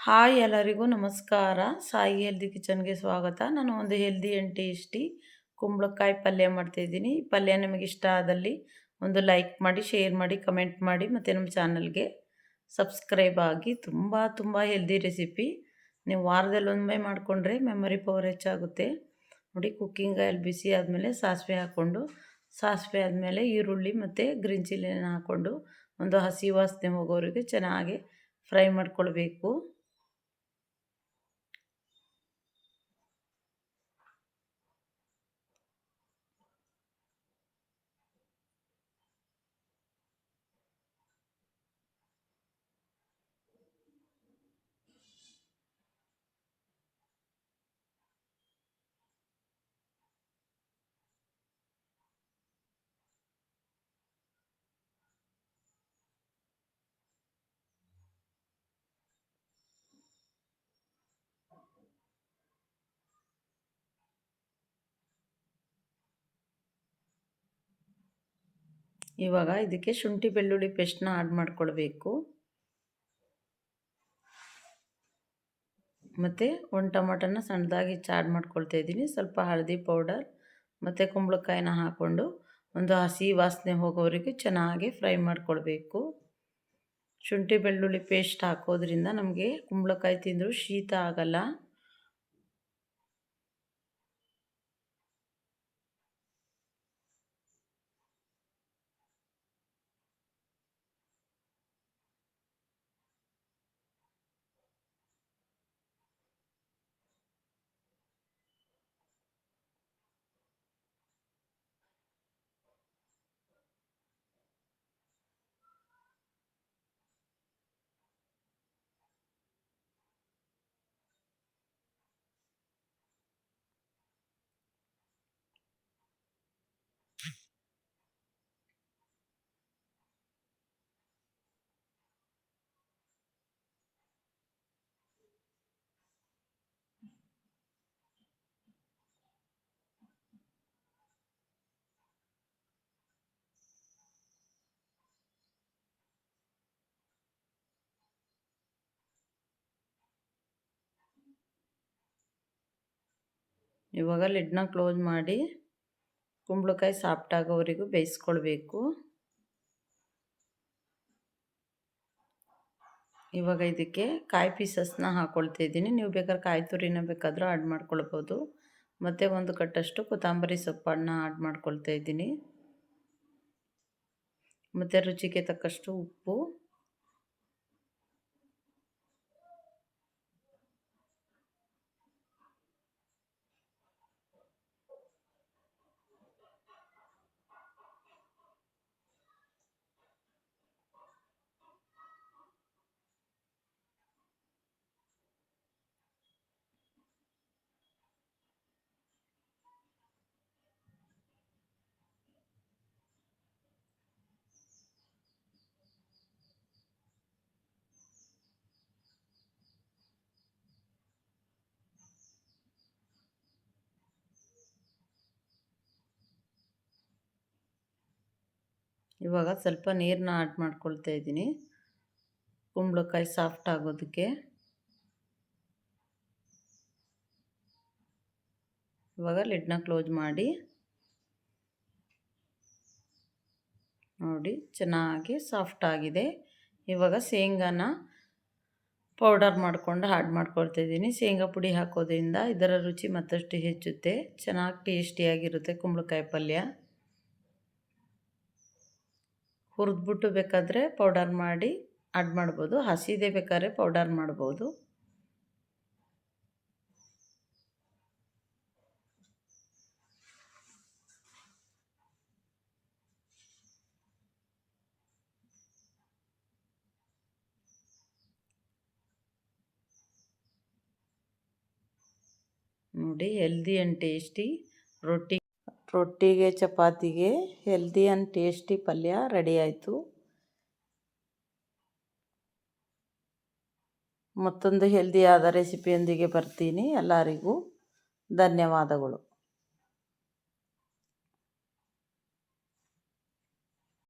Hi ಎಲ್ಲರಿಗೂ ನಮಸ್ಕಾರ. Sai healthy ಕಿಚನ್ಗೆ ಸ್ವಾಗತ. ನಾನು ಒಂದು ಹೆಲ್ದಿ ಆ್ಯಂಡ್ ಟೇಸ್ಟಿ ಕುಂಬಳಕಾಯಿ ಪಲ್ಯ ಮಾಡ್ತಾಯಿದ್ದೀನಿ. ಈ ಪಲ್ಯ ನಿಮಗೆ ಇಷ್ಟ ಆದಲ್ಲಿ ಒಂದು ಲೈಕ್ ಮಾಡಿ, ಶೇರ್ ಮಾಡಿ, ಕಮೆಂಟ್ ಮಾಡಿ, ಮತ್ತು ನಮ್ಮ ಚಾನಲ್ಗೆ ಸಬ್ಸ್ಕ್ರೈಬ್ ಆಗಿ. ತುಂಬ ಹೆಲ್ದಿ ರೆಸಿಪಿ. ನೀವು ವಾರದಲ್ಲಿ ಒಮ್ಮೆ ಮಾಡಿಕೊಂಡ್ರೆ ಮೆಮೊರಿ ಪವರ್ ಹೆಚ್ಚಾಗುತ್ತೆ. ನೋಡಿ, ಕುಕ್ಕಿಂಗ್ ಆಯಿಲ್ ಬಿಸಿ ಆದಮೇಲೆ ಸಾಸಿವೆ ಆದಮೇಲೆ ಈರುಳ್ಳಿ ಮತ್ತು ಗ್ರೀನ್ ಚಿಲ್ಲಿನ ಹಾಕ್ಕೊಂಡು ಒಂದು ಹಸಿ ವಾಸನೆ ಹೋಗೋವರೆಗೆ ಚೆನ್ನಾಗಿ ಫ್ರೈ ಮಾಡ್ಕೊಳ್ಬೇಕು. ಇವಾಗ ಇದಕ್ಕೆ ಶುಂಠಿ ಬೆಳ್ಳುಳ್ಳಿ ಪೇಸ್ಟ್ನ ಆಡ್ ಮಾಡ್ಕೊಳ್ಬೇಕು. ಮತ್ತು ಒಂದು ಟೊಮಟೊನ ಸಣ್ಣದಾಗಿ ಆಡ್ ಮಾಡ್ಕೊಳ್ತಾ ಇದ್ದೀನಿ. ಸ್ವಲ್ಪ ಹಳದಿ ಪೌಡರ್ ಮತ್ತು ಕುಂಬಳಕಾಯಿನ ಹಾಕ್ಕೊಂಡು ಒಂದು ಹಸಿ ವಾಸನೆ ಹೋಗೋವರೆಗೆ ಚೆನ್ನಾಗಿ ಫ್ರೈ ಮಾಡ್ಕೊಳ್ಬೇಕು. ಶುಂಠಿ ಬೆಳ್ಳುಳ್ಳಿ ಪೇಸ್ಟ್ ಹಾಕೋದ್ರಿಂದ ನಮಗೆ ಕುಂಬಳಕಾಯಿ ತಿಂದರೂ ಶೀತ ಆಗಲ್ಲ. ಇವಾಗ ಲಿಡ್ನ ಕ್ಲೋಸ್ ಮಾಡಿ ಕುಂಬಳಕಾಯಿ ಸಾಫ್ಟ್ ಆಗೋವರೆಗೂ ಬೇಯಿಸ್ಕೊಳ್ಬೇಕು. ಇವಾಗ ಇದಕ್ಕೆ ಕಾಯಿ ಪೀಸಸ್ನ ಹಾಕ್ಕೊಳ್ತಾ ಇದ್ದೀನಿ. ನೀವು ಬೇಕಾದ್ರೆ ಕಾಯಿ ತುರಿನ ಬೇಕಾದರೂ ಆಡ್ ಮಾಡ್ಕೊಳ್ಬೋದು. ಮತ್ತು ಒಂದು ಕಟ್ಟಷ್ಟು ಕೊತ್ತಂಬರಿ ಸೊಪ್ಪನ್ನು ಆಡ್ ಮಾಡ್ಕೊಳ್ತಾ ಇದ್ದೀನಿ. ಮತ್ತು ರುಚಿಗೆ ತಕ್ಕಷ್ಟು ಉಪ್ಪು. ಇವಾಗ ಸ್ವಲ್ಪ ನೀರನ್ನ ಆಡ್ ಮಾಡ್ಕೊಳ್ತಾ ಇದ್ದೀನಿ ಕುಂಬಳಕಾಯಿ ಸಾಫ್ಟ್ ಆಗೋದಕ್ಕೆ. ಇವಾಗ ಲಿಡ್ನ ಕ್ಲೋಸ್ ಮಾಡಿ ನೋಡಿ, ಚೆನ್ನಾಗಿ ಸಾಫ್ಟ್ ಆಗಿದೆ. ಇವಾಗ ಶೇಂಗಾನ ಪೌಡರ್ ಮಾಡಿಕೊಂಡು ಆಡ್ ಮಾಡ್ಕೊಳ್ತಾ ಇದ್ದೀನಿ. ಶೇಂಗಾ ಪುಡಿ ಹಾಕೋದ್ರಿಂದ ಇದರ ರುಚಿ ಮತ್ತಷ್ಟು ಹೆಚ್ಚುತ್ತೆ. ಚೆನ್ನಾಗಿ ಟೇಸ್ಟಿಯಾಗಿರುತ್ತೆ ಕುಂಬಳಕಾಯಿ ಪಲ್ಯ. ಹುರಿದ್ಬಿಟ್ಟು ಬೇಕಾದರೆ ಪೌಡರ್ ಮಾಡಿ ಆಡ್ ಮಾಡ್ಬೋದು, ಹಸಿದೇ ಬೇಕಾದ್ರೆ ಪೌಡರ್ ಮಾಡ್ಬೋದು. ನೋಡಿ, ಹೆಲ್ದಿ ಆ್ಯಂಡ್ ಟೇಸ್ಟಿ ರೊಟ್ಟಿಗೆ ಚಪಾತಿಗೆ ಹೆಲ್ದಿ ಆ್ಯಂಡ್ ಟೇಸ್ಟಿ ಪಲ್ಯ ರೆಡಿ ಆಯಿತು. ಮತ್ತೊಂದು ಹೆಲ್ದಿಯಾದ ರೆಸಿಪಿಯೊಂದಿಗೆ ಬರ್ತೀನಿ. ಎಲ್ಲರಿಗೂ ಧನ್ಯವಾದಗಳು.